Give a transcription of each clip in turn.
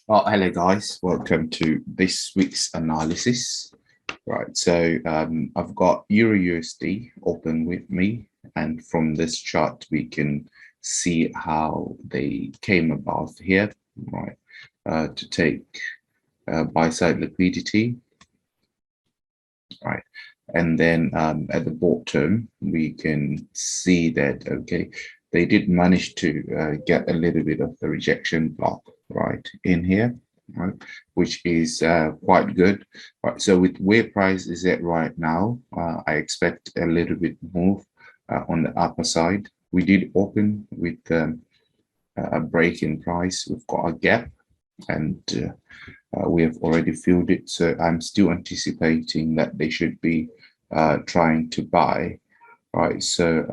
Hello guys, welcome to this week's analysis. Right, so I've got Eurusd open with me, and from this chart we can see how they came about here, right, to take buy-side liquidity, right, and then at the bottom we can see that they did manage to get a little bit of the rejection block right in here, right, which is quite good. Right, so with where price is at right now, I expect a little bit move on the upper side. We did open with a break in price. We've got a gap, and we have already filled it. So I'm still anticipating that they should be trying to buy. Right, so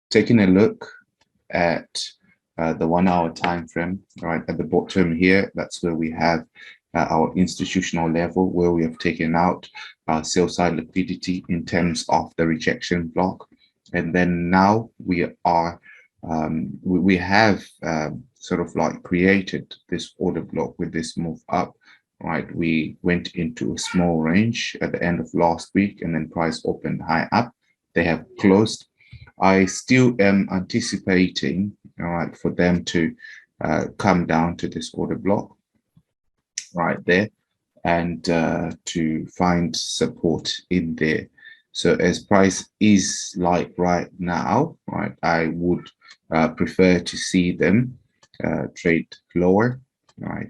taking a look at the 1 hour time frame, right at the bottom here, that's where we have our institutional level, where we have taken out sell side liquidity in terms of the rejection block. And then now we are we have sort of like created this order block with this move up, right? We went into a small range at the end of last week, and then price opened high up. They have closed. I still am anticipating, all right, for them to come down to this order block right there, and to find support in there. So as price is like right now, right, I would prefer to see them trade lower, right,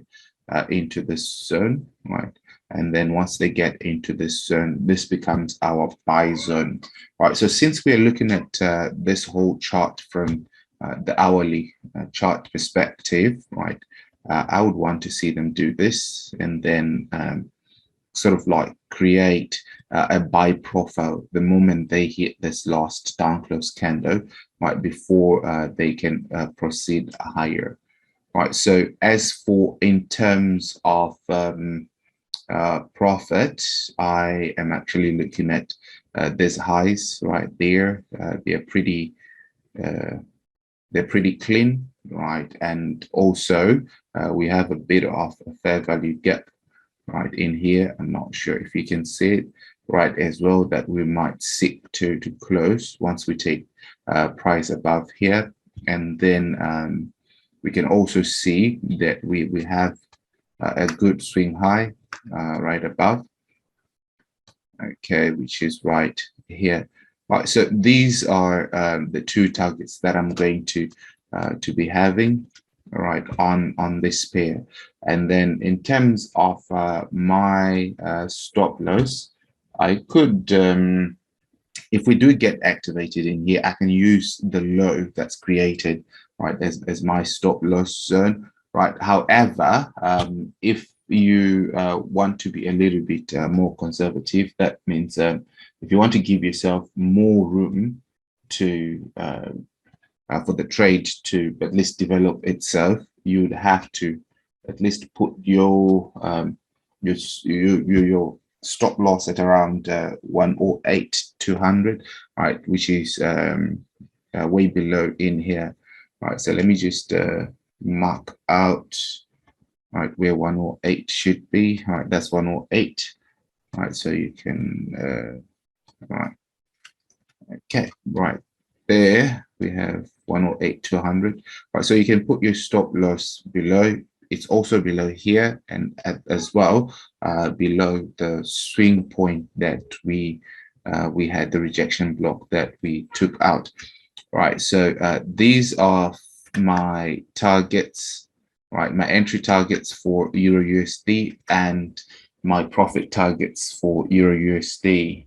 into this zone, right? And then once they get into this zone, this becomes our buy zone, right? So since we're looking at this whole chart from the hourly chart perspective, right, I would want to see them do this, and then sort of like create a buy profile the moment they hit this last down close candle, right, before they can proceed higher, right? So as for in terms of profit, I am actually looking at these highs right there. They're pretty clean, right? And also we have a bit of a fair value gap right in here. I'm not sure if you can see it right as well, that we might seek to close once we take price above here. And then we can also see that we have a good swing high right above, okay, which is right here. Right, so these are the two targets that I'm going to be having, right, on this pair. And then in terms of my stop loss, I could, if we do get activated in here, I can use the low that's created, right, as my stop loss zone, right? However, if you want to be a little bit more conservative, that means if you want to give yourself more room to for the trade to at least develop itself, you would have to at least put your stop loss at around 108,200, right, which is way below in here. Right, so let me just mark out right where 108 should be. All right, that's 108. Right, so you can right, okay, right there we have 108,200. Right, so you can put your stop loss below. It's also below here, and as well below the swing point that we had the rejection block that we took out. Right, so these are my targets, right, my entry targets for Euro USD and my profit targets for Euro USD,